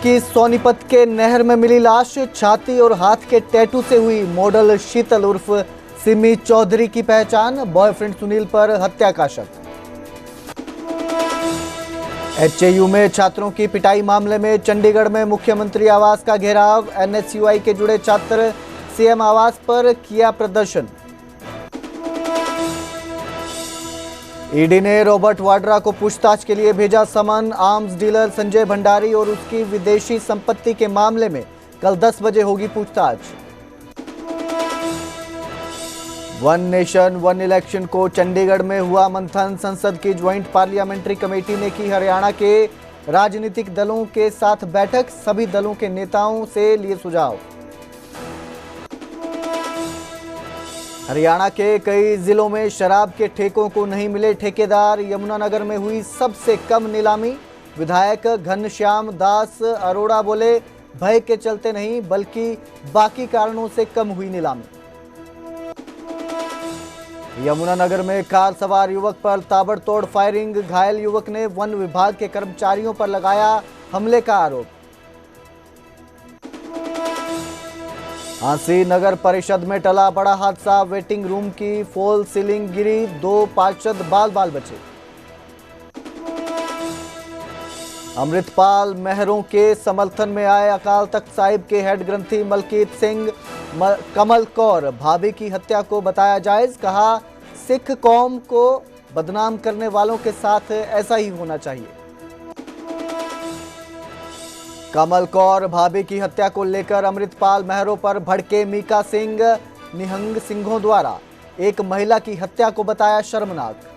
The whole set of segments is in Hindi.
की सोनीपत के नहर में मिली लाश, छाती और हाथ के टैटू से हुई मॉडल शीतल उर्फ सिमी चौधरी की पहचान, बॉयफ्रेंड सुनील पर हत्या का शक। एचएयू में छात्रों की पिटाई मामले में चंडीगढ़ में मुख्यमंत्री आवास का घेराव, एनएसयूआई के जुड़े छात्र सीएम आवास पर किया प्रदर्शन। ईडी ने रॉबर्ट वाड्रा को पूछताछ के लिए भेजा समन, आर्म्स डीलर संजय भंडारी और उसकी विदेशी संपत्ति के मामले में कल 10 बजे होगी पूछताछ। वन नेशन वन इलेक्शन को चंडीगढ़ में हुआ मंथन, संसद की ज्वाइंट पार्लियामेंट्री कमेटी ने की हरियाणा के राजनीतिक दलों के साथ बैठक, सभी दलों के नेताओं से लिए सुझाव। हरियाणा के कई जिलों में शराब के ठेकों को नहीं मिले ठेकेदार, यमुनानगर में हुई सबसे कम नीलामी, विधायक घनश्याम दास अरोड़ा बोले भय के चलते नहीं बल्कि बाकी कारणों से कम हुई नीलामी। यमुनानगर में कार सवार युवक पर ताबड़तोड़ फायरिंग, घायल युवक ने वन विभाग के कर्मचारियों पर लगाया हमले का आरोप। हांसी नगर परिषद में टला बड़ा हादसा, वेटिंग रूम की फॉल सीलिंग गिरी, 2 पार्षद बाल बाल बचे। अमृतपाल मेहरों के समर्थन में आए अकाल तख्त साहिब के हेड ग्रंथी मलकीत सिंह, कमल कौर भाभी की हत्या को बताया जायज, कहा सिख कौम को बदनाम करने वालों के साथ ऐसा ही होना चाहिए। कमल कौर भाभी की हत्या को लेकर अमृतपाल मेहरों पर भड़के मीका सिंह, निहंग सिंहों द्वारा एक महिला की हत्या को बताया शर्मनाक।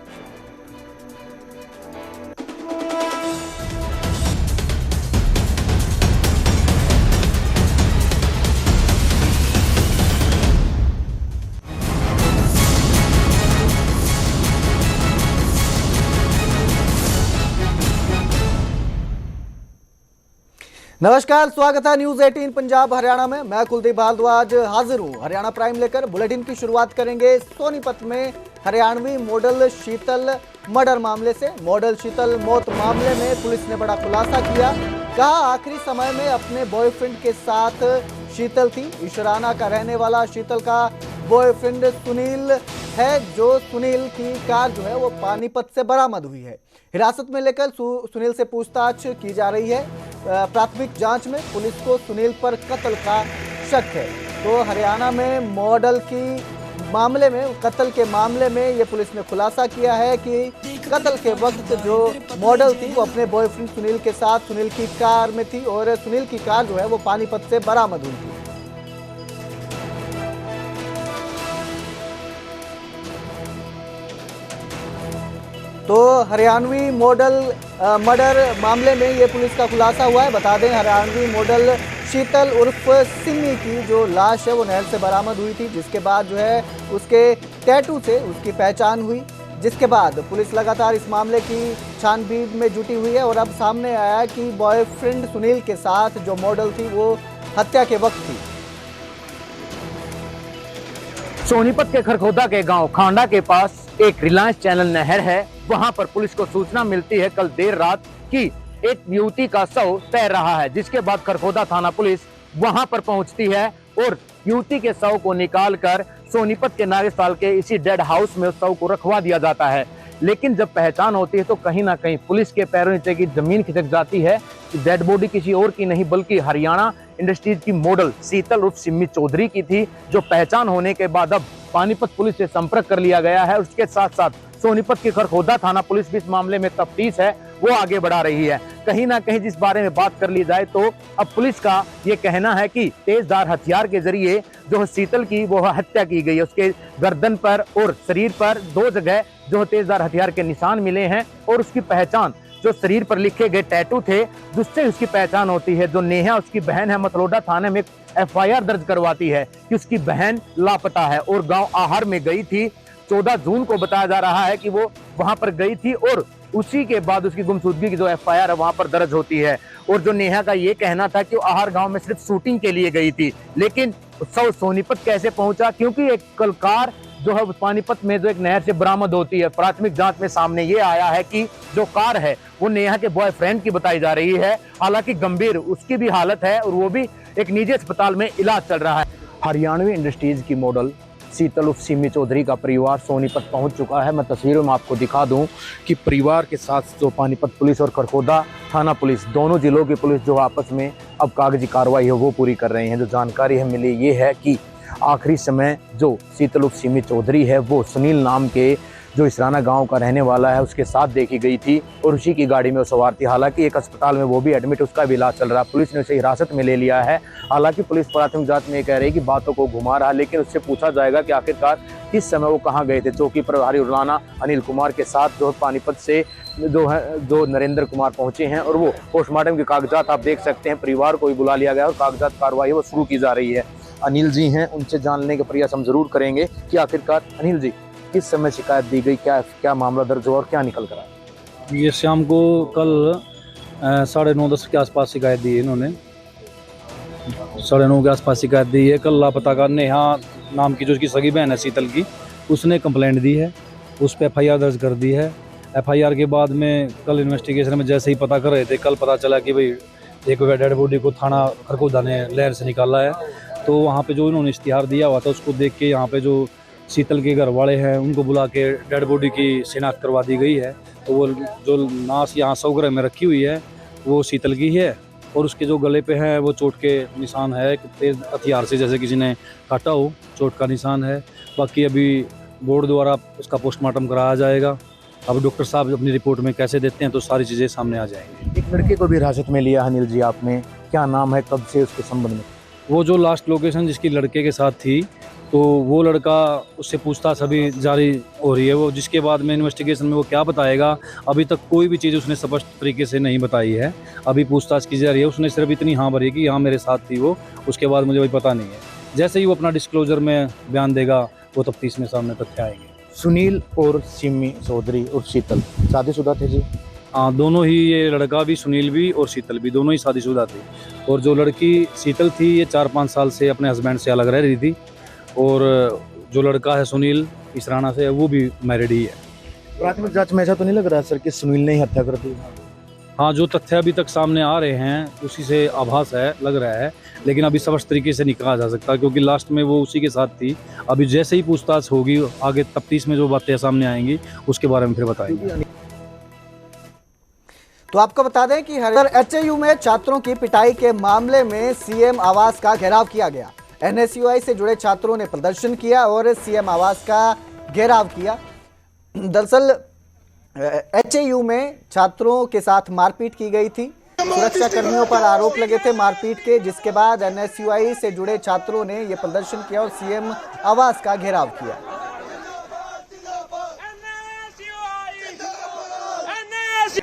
नमस्कार, स्वागत है न्यूज 18 पंजाब हरियाणा में। मैं कुलदीप भारद्वाज हाजिर हूं हरियाणा प्राइम लेकर। बुलेटिन की शुरुआत करेंगे सोनीपत में हरियाणवी मॉडल शीतल मर्डर मामले से। मॉडल शीतल मौत मामले में पुलिस ने बड़ा खुलासा किया, कहा आखिरी समय में अपने बॉयफ्रेंड के साथ शीतल थी। इशराना का रहने वाला शीतल का बॉयफ्रेंड सुनील है, जो सुनील की कार जो है वो पानीपत से बरामद हुई है। हिरासत में लेकर सुनील से पूछताछ की जा रही है। प्राथमिक जांच में पुलिस को सुनील पर कत्ल का शक है। तो हरियाणा में मॉडल की मामले में, कत्ल के मामले में ये पुलिस ने खुलासा किया है कि कत्ल के वक्त जो मॉडल थी वो अपने बॉयफ्रेंड सुनील के साथ सुनील की कार में थी और सुनील की कार जो है वो पानीपत से बरामद हुई थी। तो हरियाणवी मॉडल मर्डर मामले में ये पुलिस का खुलासा हुआ है। बता दें, हरियाणवी मॉडल शीतल उर्फ सिमी की जो लाश है वो नहर से बरामद हुई थी, जिसके बाद जो है उसके टैटू से उसकी पहचान हुई, जिसके बाद पुलिस लगातार इस मामले की छानबीन में जुटी हुई है और अब सामने आया कि बॉयफ्रेंड सुनील के साथ जो मॉडल थी वो हत्या के वक्त थी। सोनीपत के खरखोदा के गांव खांडा के पास एक रिलायंस चैनल नहर है। वहां पर पुलिस को सूचना मिलती है कल देर रात कि एक युवती का शव तैर रहा है, जिसके बाद खरखोदा थाना पुलिस वहां पर पहुंचती है और युवती के शव को निकालकर सोनीपत के नागेसाल के इसी डेड हाउस में उस शव को रखवा दिया जाता है। लेकिन जब पहचान होती है तो कहीं ना कहीं पुलिस के पैरों नीचे की जमीन खिसक जाती है। डेड बॉडी किसी और की नहीं बल्कि हरियाणा इंडस्ट्रीज की मॉडल शीतल उर्फ सिमी चौधरी की थी, जो पहचान होने के बाद अब पानीपत पुलिस से संपर्क कर लिया गया है। उसके साथ साथ सोनीपत की खरखोदा थाना पुलिस भी इस मामले में तफ्तीश है वो आगे बढ़ा रही है। कहीं ना कहीं जिस बारे में बात कर ली जाए तो अब पुलिस का ये कहना है कि तेजधार हथियार के जरिए जो शीतल की वो हत्या की गई है। उसके गर्दन पर और शरीर पर 2 जगह जो तेजधार हथियार के निशान मिले हैं और उसकी पहचान जो शरीर पर लिखे गए टैटू थे जिससे उसकी पहचान होती है। जो नेहा उसकी बहन है, मतलोडा थाने में FIR दर्ज करवाती है कि उसकी बहन लापता है और गांव आहर में गई थी। 14 जून को बताया जा रहा है कि वो वहां पर गई थी और उसी के बाद उसकी गुमशुदगी की जो FIR है वहां पर दर्ज होती है। और जो नेहा का ये कहना था कि वो आहर गांव में सिर्फ शूटिंग के लिए गई थी, लेकिन शव सोनीपत कैसे पहुंचा, क्योंकि एक कार जो है पानीपत में जो एक नहर से बरामद होती है। प्राथमिक जांच में सामने ये आया है कि जो कार है वो नेहा के बॉयफ्रेंड की बताई जा रही है। हालांकि गंभीर उसकी भी हालत है और वो भी एक निजी अस्पताल में इलाज चल रहा है। हरियाणवी इंडस्ट्रीज की मॉडल शीतल उर्फ सिमी चौधरी का परिवार सोनीपत पहुंच चुका है। मैं तस्वीरों में आपको दिखा दूं कि परिवार के साथ जो पानीपत पुलिस और खरखोदा थाना पुलिस, दोनों जिलों की पुलिस जो आपस में अब कागजी कार्रवाई है वो पूरी कर रही है। जो जानकारी है मिली ये है कि आखिरी समय जो शीतल उर्फ सिमी चौधरी है वो सुनील नाम के जो इसराना गांव का रहने वाला है उसके साथ देखी गई थी और उसी की गाड़ी में वो सवार थी। हालांकि एक अस्पताल में वो भी एडमिट, उसका भी इलाज चल रहा है। पुलिस ने उसे हिरासत में ले लिया है। हालांकि पुलिस प्राथमिक जांच में ये कह रही है कि बातों को घुमा रहा है, लेकिन उससे पूछा जाएगा कि आखिरकार किस समय वो कहाँ गए थे। चौकी प्रभारी राणा अनिल कुमार के साथ जो पानीपत से जो नरेंद्र कुमार पहुंचे हैं और वो पोस्टमार्टम के कागजात आप देख सकते हैं। परिवार को भी बुला लिया गया और कागजात कार्रवाई वो शुरू की जा रही है। अनिल जी हैं, उनसे जानने का प्रयास हम जरूर करेंगे कि आखिरकार अनिल जी किस समय शिकायत दी गई, क्या मामला दर्ज हुआ और क्या निकल कर आया। ये शाम को कल 9:30 के आसपास शिकायत दी है इन्होंने। 9:30 के आसपास शिकायत दी है। कल लापता का नेहा नाम की जो उसकी सगी बहन है शीतल की, उसने कंप्लेंट दी है, उस पर FIR दर्ज कर दी है। FIR के बाद में कल इन्वेस्टिगेशन में जैसे ही पता कर रहे थे, कल पता चला कि भाई एक डेड बॉडी को थाना खरखोदा ने लहर से निकाला है। तो वहाँ पे जो इन्होंने इश्तिहार दिया हुआ था उसको देख के यहाँ पे जो शीतल के घर वाले हैं उनको बुला के डेड बॉडी की शिनाख्त करवा दी गई है। तो वो जो नाश यहाँ सौगृह में रखी हुई है वो शीतल की है और उसके जो गले पे है वो चोट के निशान है, एक तेज हथियार से जैसे किसी ने काटा हो, चोट का निशान है। बाकी अभी बोर्ड द्वारा उसका पोस्टमार्टम कराया जाएगा। अब डॉक्टर साहब अपनी रिपोर्ट में कैसे देते हैं तो सारी चीज़ें सामने आ जाएंगी। एक लड़के को भी हिरासत में लिया अनिल जी आपने, क्या नाम है, कब से, उसके संबंध में? वो जो लास्ट लोकेशन जिसकी लड़के के साथ थी तो वो लड़का, उससे पूछताछ अभी जारी हो रही है। वो जिसके बाद में इन्वेस्टिगेशन में वो क्या बताएगा, अभी तक कोई भी चीज़ उसने स्पष्ट तरीके से नहीं बताई है। अभी पूछताछ की जा रही है। उसने सिर्फ इतनी हाँ भरी है कि हाँ मेरे साथ थी वो, उसके बाद मुझे वही पता नहीं है। जैसे ही वो अपना डिस्क्लोजर में बयान देगा वो तफ्तीश में सामने तथ्य आएंगे। सुनील और सिमी चौधरी और शीतल शादीशुदा थे जी? हाँ, दोनों ही, ये लड़का भी, सुनील भी और शीतल भी, दोनों ही शादीशुदा थे। और जो लड़की शीतल थी ये 4-5 साल से अपने हस्बैंड से अलग रह रही थी और जो लड़का है सुनील इसराना से, वो भी मैरिड ही है। प्राथमिक जांच में ऐसा तो नहीं लग रहा है सर कि सुनील ने ही हत्या कर दी? हाँ, जो तथ्य अभी तक सामने आ रहे हैं उसी से आभास है, लग रहा है, लेकिन अभी स्पष्ट तरीके से नहीं कहा जा सकता क्योंकि लास्ट में वो उसी के साथ थी। अभी जैसे ही पूछताछ होगी आगे तफ्तीश में जो बातें सामने आएंगी उसके बारे में फिर बताएंगे। तो आपको बता दें कि HAU में छात्रों की पिटाई के मामले में CM आवास का घेराव किया गया। NSUI से जुड़े छात्रों ने प्रदर्शन किया और CM आवास का घेराव किया। दरअसल HAU में छात्रों के साथ मारपीट की गई थी। सुरक्षा कर्मियों पर आरोप लगे थे मारपीट के, जिसके बाद NSUI से जुड़े छात्रों ने यह प्रदर्शन किया और CM आवास का घेराव किया।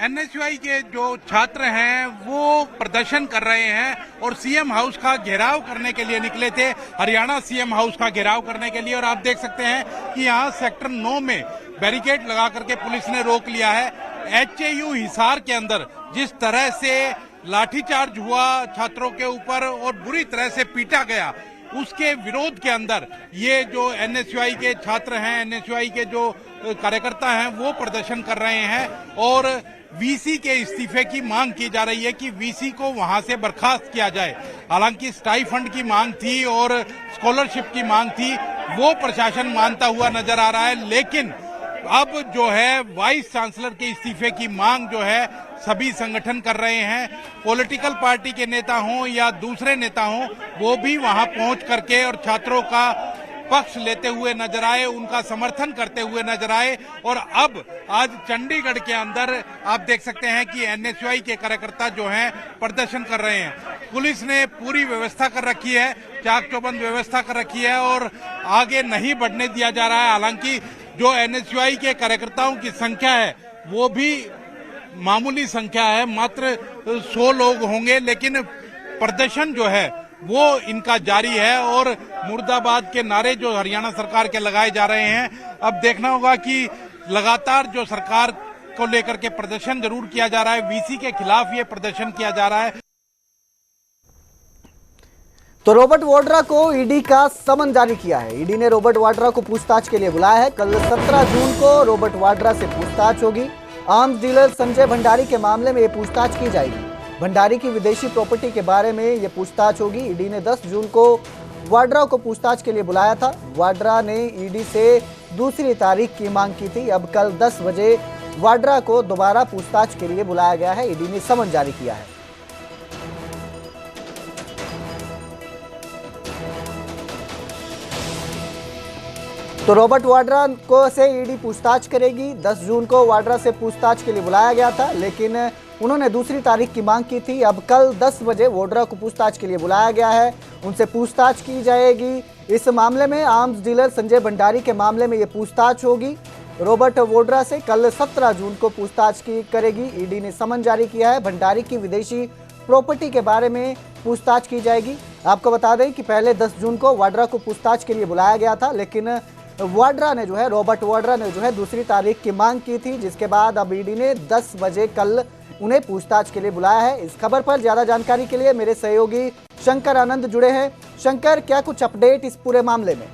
NSUI के जो छात्र हैं वो प्रदर्शन कर रहे हैं और CM हाउस का घेराव करने के लिए निकले थे, हरियाणा CM हाउस का घेराव करने के लिए। और आप देख सकते हैं कि यहाँ सेक्टर 9 में बैरिकेड लगा करके पुलिस ने रोक लिया है। HAU हिसार के अंदर जिस तरह से लाठीचार्ज हुआ छात्रों के ऊपर और बुरी तरह से पीटा गया, उसके विरोध के अंदर ये जो NSUI के छात्र हैं, NSUI के जो कार्यकर्ता हैं वो प्रदर्शन कर रहे हैं और VC के इस्तीफे की मांग की जा रही है कि VC को वहां से बर्खास्त किया जाए। हालांकि स्टाइफंड की मांग थी और स्कॉलरशिप की मांग थी, वो प्रशासन मानता हुआ नजर आ रहा है, लेकिन अब जो है वाइस चांसलर के इस्तीफे की मांग जो है सभी संगठन कर रहे हैं। पॉलिटिकल पार्टी के नेता हों या दूसरे नेता हों, वो भी वहां पहुंच करके और छात्रों का पक्ष लेते हुए नजर आए, उनका समर्थन करते हुए नजर आए। और अब आज चंडीगढ़ के अंदर आप देख सकते हैं कि NSUI के कार्यकर्ता जो हैं प्रदर्शन कर रहे हैं। पुलिस ने पूरी व्यवस्था कर रखी है, चाक चौबंद व्यवस्था कर रखी है और आगे नहीं बढ़ने दिया जा रहा है। हालांकि जो NSUI के कार्यकर्ताओं की संख्या है वो भी मामूली संख्या है, मात्र 100 लोग होंगे, लेकिन प्रदर्शन जो है वो इनका जारी है और मुर्दाबाद के नारे जो हरियाणा सरकार के लगाए जा रहे हैं। अब देखना होगा कि लगातार जो सरकार को लेकर के प्रदर्शन जरूर किया जा रहा है, VC के खिलाफ ये प्रदर्शन किया जा रहा है। तो रॉबर्ट वाड्रा को ईडी का समन जारी किया है। ईडी ने रॉबर्ट वाड्रा को पूछताछ के लिए बुलाया है। कल 17 जून को रॉबर्ट वाड्रा से पूछताछ होगी। आर्म्स डीलर संजय भंडारी के मामले में ये पूछताछ की जाएगी। भंडारी की विदेशी प्रॉपर्टी के बारे में ये पूछताछ होगी। ईडी ने 10 जून को वाड्रा को पूछताछ के लिए बुलाया था। वाड्रा ने ईडी से दूसरी तारीख की मांग की थी। अब कल 10 बजे वाड्रा को दोबारा पूछताछ के लिए बुलाया गया है। ईडी ने समन जारी किया है। तो रॉबर्ट वाड्रा को से ईडी पूछताछ करेगी। 10 जून को वाड्रा से पूछताछ के लिए बुलाया गया था, लेकिन उन्होंने दूसरी तारीख की मांग की थी। अब कल 10 बजे वाड्रा को पूछताछ के लिए बुलाया गया है। उनसे पूछताछ की जाएगी। इस मामले में आर्म्स डीलर संजय भंडारी के मामले में ये पूछताछ होगी। रॉबर्ट वाड्रा से कल 17 जून को पूछताछ की करेगी। ईडी ने समन जारी किया है। भंडारी की विदेशी प्रॉपर्टी के बारे में पूछताछ की जाएगी। आपको बता दें कि पहले 10 जून को वाड्रा को पूछताछ के लिए बुलाया गया था, लेकिन वाड्रा ने रॉबर्ट वाड्रा ने दूसरी तारीख की मांग की थी, जिसके बाद अब ईडी ने 10 बजे कल उन्हें पूछताछ के लिए बुलाया है। इस खबर पर ज्यादा जानकारी के लिए मेरे सहयोगी शंकर आनंद जुड़े हैं। शंकर, क्या कुछ अपडेट इस पूरे मामले में?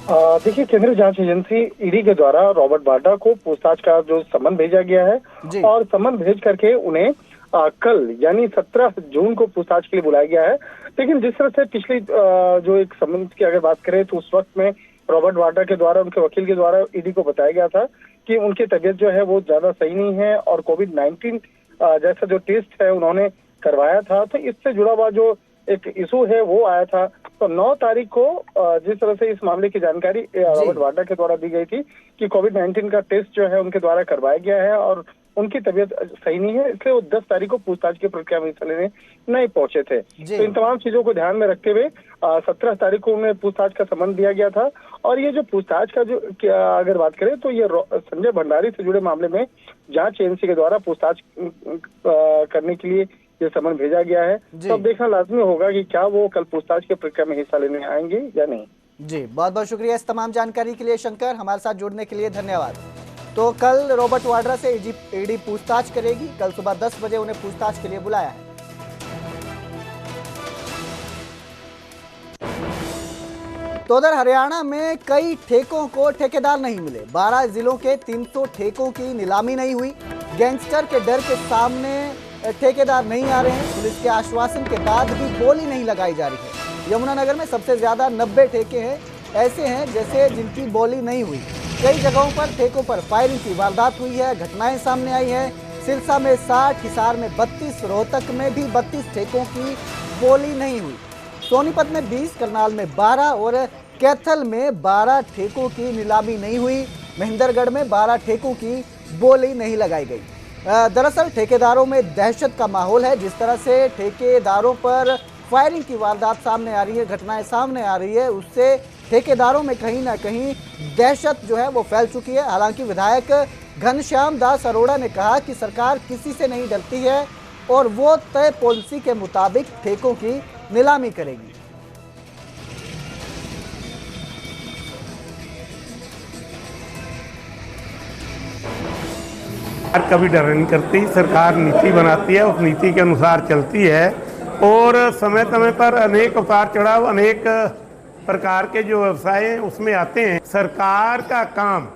देखिए, केंद्रीय जांच एजेंसी ईडी के द्वारा रॉबर्ट वाड्रा को पूछताछ का जो समन भेजा गया है और समन भेज करके उन्हें कल यानी 17 जून को पूछताछ के लिए बुलाया गया है। लेकिन जिस तरह से पिछली जो एक समन की अगर बात करें तो उस वक्त में रॉबर्ट वाड्रा के द्वारा उनके वकील के द्वारा ईडी को बताया गया था कि उनकी तबीयत जो है वो ज्यादा सही नहीं है और कोविड-19 जैसा जो टेस्ट है उन्होंने करवाया था। तो इससे जुड़ा हुआ जो एक इशू है वो आया था। तो 9 तारीख को जिस तरह से इस मामले की जानकारी रॉबर्ट वाड्रा के द्वारा दी गई थी कि कोविड-19 का टेस्ट जो है उनके द्वारा करवाया गया है और उनकी तबीयत सही नहीं है, इसलिए वो 10 तारीख को पूछताछ की प्रक्रिया में हिस्सा लेने नहीं पहुंचे थे। तो इन तमाम चीजों को ध्यान में रखते हुए 17 तारीख को उन्हें पूछताछ का समन दिया गया था। और ये जो पूछताछ का जो अगर बात करें तो ये संजय भंडारी से जुड़े मामले में जांच एजेंसी के द्वारा पूछताछ करने के लिए ये समन भेजा गया है। तो अब देखना लाजमी होगा कि क्या वो कल पूछताछ की प्रक्रिया में हिस्सा लेने आएंगे या नहीं। जी, बहुत बहुत शुक्रिया इस तमाम जानकारी के लिए शंकर, हमारे साथ जुड़ने के लिए धन्यवाद। तो कल रॉबर्ट वाड्रा से ईडी पूछताछ करेगी। कल सुबह 10 बजे उन्हें पूछताछ के लिए बुलाया है। तो उधर हरियाणा में कई ठेकों को ठेकेदार नहीं मिले। 12 जिलों के 300 ठेकों की नीलामी नहीं हुई। गैंगस्टर के डर के सामने ठेकेदार नहीं आ रहे हैं। पुलिस के आश्वासन के बाद भी बोली नहीं लगाई जा रही है। यमुनानगर में सबसे ज्यादा 90 ठेके हैं ऐसे हैं जैसे जिनकी बोली नहीं हुई। कई जगहों पर ठेकों पर फायरिंग की वारदात हुई है, घटनाएं सामने आई हैं। सिरसा में 60, हिसार में 32, रोहतक में भी 32 ठेकों की बोली नहीं हुई। सोनीपत में 20, करनाल में 12 और कैथल में 12 ठेकों की नीलामी नहीं हुई। महेंद्रगढ़ में 12 ठेकों की बोली नहीं लगाई गई। दरअसल ठेकेदारों में दहशत का माहौल है। जिस तरह से ठेकेदारों पर फायरिंग की वारदात सामने आ रही है, घटनाएं सामने आ रही है, उससे ठेकेदारों में कहीं ना कहीं दहशत जो है वो फैल चुकी है। हालांकि विधायक घनश्याम दास अरोड़ा ने कहा कि सरकार किसी से नहीं डरती है और वो तय पॉलिसी के मुताबिक ठेकों की नीलामी करेगी। सरकार कभी डर नहीं करती। सरकार नीति बनाती है, उस नीति के अनुसार चलती है और समय समय पर अनेक उतार चढ़ाव, अनेक प्रकार के जो व्यवसाय हैं उसमें आते हैं। सरकार का काम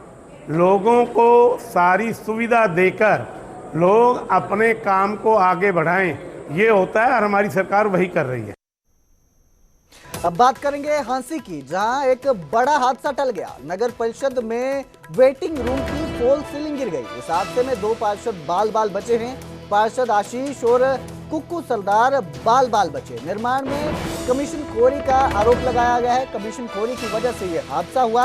लोगों को सारी सुविधा देकर लोग अपने काम को आगे बढ़ाएं, ये होता है और हमारी सरकार वही कर रही है। अब बात करेंगे हांसी की, जहां एक बड़ा हादसा टल गया। नगर परिषद में वेटिंग रूम की फॉल सीलिंग गिर गई। इस हादसे में 2 पार्षद बाल बचे हैं। पार्षद आशीष और कुक्कू सरदार बाल बचे। निर्माण में कमीशन खोरी का आरोप लगाया गया है। कमीशन खोरी की वजह से यह हादसा हुआ।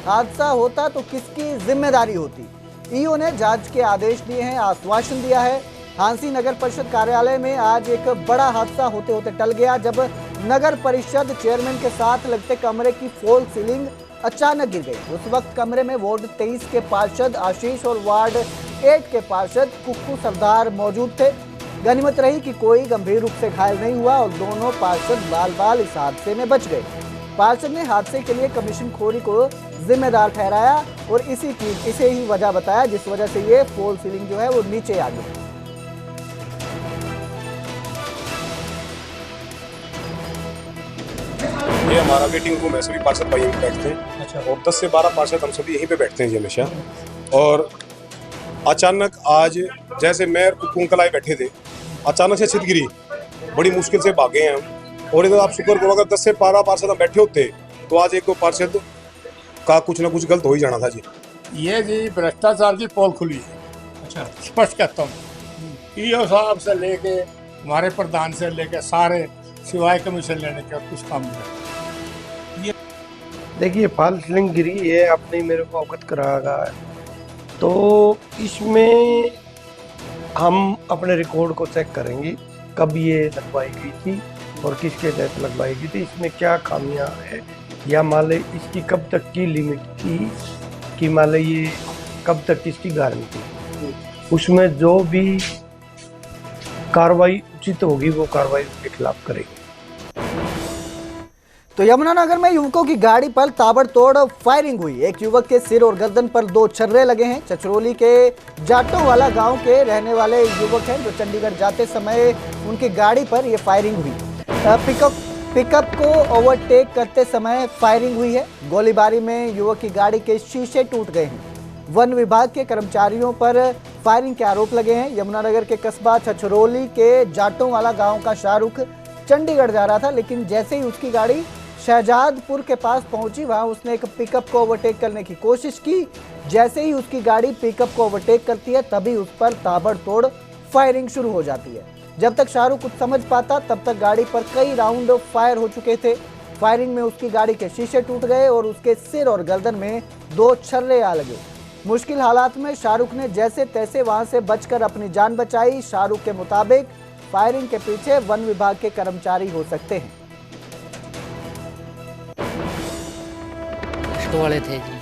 हादसा होता तो किसकी जिम्मेदारी होती? ईओ ने जांच के आदेश दिए हैं, आश्वासन दिया है। हांसी नगर परिषद कार्यालय में आज एक बड़ा हादसा होते होते टल गया, जब नगर परिषद चेयरमैन के साथ लगते कमरे की फॉल सीलिंग अचानक गिर गई। उस वक्त कमरे में वार्ड 23 के पार्षद आशीष और वार्ड 8 के पार्षद कुक्कू सरदार मौजूद थे। गनीमत रही कि कोई गंभीर रूप से घायल नहीं हुआ और दोनों पार्षद बाल इस हादसे में बच गए। पार्षद ने हादसे के लिए कमीशन खोरी को जिम्मेदार ठहराया और इसे ही वजह बताया जिस वजह से ये फॉल सीलिंग जो है वो नीचे आ गई। हमारा वेटिंग रूम है, सभी पार्षद भाई यहीं पे बैठते हैं। अच्छा। और 10 से 12 पार्षद हम सभी यहीं पे बैठते हैं जी हमेशा। और अचानक आज जैसे मेयर कुंकलाए बैठे थे, अचानक से छत गिरी, बड़ी मुश्किल से भागे हैं हम। और इधर आप शुक्र करो, अगर 10 से 12 पार्षद हम बैठे होते तो आज एक पार्षद का कुछ ना कुछ गलत हो ही जाना था जी। ये जी भ्रष्टाचार की पोल खुली है। अच्छा, स्पष्ट कहता हूँ, ईओ साहब से लेके हमारे प्रधान से लेके सारे सिवाय कमीशन लेने के कुछ काम नहीं। देखिए, फॉल सीलिंग गिरी है, आपने मेरे को अवगत कराया है, तो इसमें हम अपने रिकॉर्ड को चेक करेंगे कब ये लगवाई गई थी और किसके तहत लगवाई गई थी, इसमें क्या खामियां है, या मान लें इसकी कब तक की लिमिट थी, कि मान लें ये कब तक इसकी गारंटी, उसमें जो भी कार्रवाई उचित होगी वो कार्रवाई उसके खिलाफ करेगी। तो यमुनानगर में युवकों की गाड़ी पर ताबड़तोड़ फायरिंग हुई। एक युवक के सिर और गर्दन पर 2 छर्रे लगे हैं। चचरोली के जाटोवाला गांव के रहने वाले युवक हैं जो चंडीगढ़ जाते समय उनकी गाड़ी पर यह फायरिंग हुई। पिकअप को ओवरटेक करते समय फायरिंग हुई है। गोलीबारी में युवक की गाड़ी के शीशे टूट गए हैं। वन विभाग के कर्मचारियों पर फायरिंग के आरोप लगे हैं। यमुनानगर के कस्बा छछरौली के जाटोवाला गांव का शाहरुख चंडीगढ़ जा रहा था, लेकिन जैसे ही उसकी गाड़ी शहजादपुर के पास पहुंची, वहां उसने एक पिकअप को ओवरटेक करने की कोशिश की। जैसे ही उसकी गाड़ी पिकअप को ओवरटेक करती है, तभी उस पर ताबड़तोड़ फायरिंग शुरू हो जाती है। जब तक शाहरुख कुछ समझ पाता, तब तक गाड़ी पर कई राउंड फायर हो चुके थे। फायरिंग में उसकी गाड़ी के शीशे टूट गए और उसके सिर और गर्दन में 2 छर्रे आ लगे। मुश्किल हालात में शाहरुख ने जैसे तैसे वहां से बचकर अपनी जान बचाई। शाहरुख के मुताबिक फायरिंग के पीछे वन विभाग के कर्मचारी हो सकते हैं। वाले थे जी,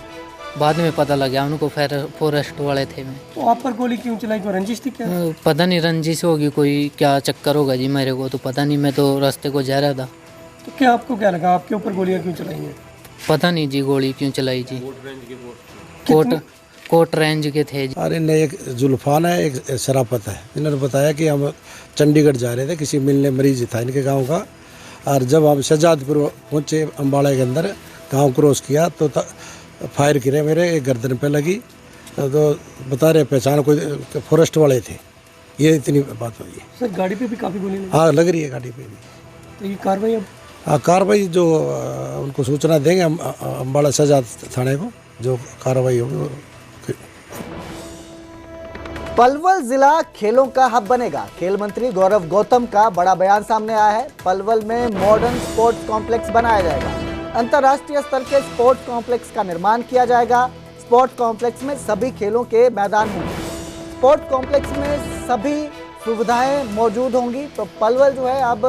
बाद में पता लगा उनको फॉरेस्ट वाले थे। मैं तो आप पर गोली क्यों चलाई, कोई रंजिश थी क्या? पता नहीं रंजिश होगी, कोई क्या चक्कर होगा जी, मेरे को तो पता नहीं, मैं तो रास्ते को जा रहा था। तो क्या आपको क्या लगा, आपके ऊपर गोलियां क्यों चलाई हैं? पता नहीं जी, गोली क्यों चलाई जी। कोट रेंज के थे जी। अरे नहीं, एक जुल्फान है, एक शराफत है। इन्होंने बताया कि हम चंडीगढ़ जा रहे थे, किसी मिलने मरीज था इनके गाँव का, और जब हम शहजादपुर पहुँचे अम्बाड़ा के अंदर, गांव क्रॉस किया तो फायर गिरे, मेरे एक गर्दन पे लगी। तो बता रहे पहचान कोई फॉरेस्ट वाले थे। ये इतनी बात हुई है। सर, गाड़ी पे भी काफ़ी गोली लगी? हाँ, लग रही है गाड़ी पे भी। तो ये कार्रवाई अब? हाँ, कार्रवाई जो उनको सूचना देंगे हम अम्बाड़ा शहजाद थाने को, जो कार्रवाई होगी वो। पलवल जिला खेलों का हब बनेगा। खेल मंत्री गौरव गौतम का बड़ा बयान सामने आया है। पलवल में मॉडर्न स्पोर्ट्स कॉम्प्लेक्स बनाया जाएगा। अंतर्राष्ट्रीय स्तर के स्पोर्ट्स कॉम्प्लेक्स का निर्माण किया जाएगा। स्पोर्ट्स कॉम्प्लेक्स में सभी खेलों के मैदान होंगे। स्पोर्ट्स कॉम्प्लेक्स में सभी सुविधाएं मौजूद होंगी। तो पलवल जो है अब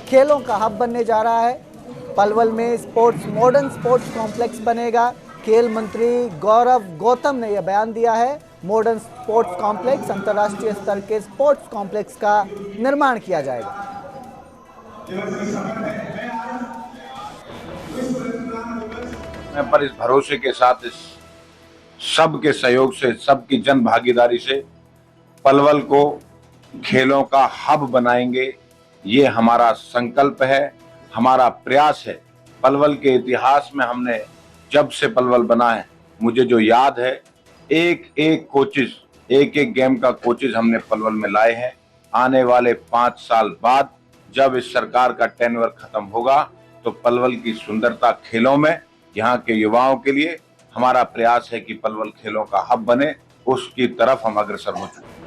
खेलों का हब बनने जा रहा है। पलवल में मॉडर्न स्पोर्ट्स कॉम्प्लेक्स बनेगा। खेल मंत्री गौरव गौतम ने यह बयान दिया है। मॉडर्न स्पोर्ट्स कॉम्प्लेक्स, अंतर्राष्ट्रीय स्तर के स्पोर्ट्स कॉम्प्लेक्स का निर्माण किया जाएगा। मैं पर इस भरोसे के साथ, इस सबके सहयोग से, सबकी जन भागीदारी से पलवल को खेलों का हब बनाएंगे। ये हमारा संकल्प है, हमारा प्रयास है। पलवल के इतिहास में हमने जब से पलवल बना है, मुझे जो याद है, एक एक गेम का कोचेज हमने पलवल में लाए हैं। आने वाले 5 साल बाद जब इस सरकार का टेन्योर खत्म होगा, तो पलवल की सुंदरता खेलों में, यहाँ के युवाओं के लिए हमारा प्रयास है कि पलवल खेलों का हब बने। उसकी तरफ हम अग्रसर हो चुके हैं।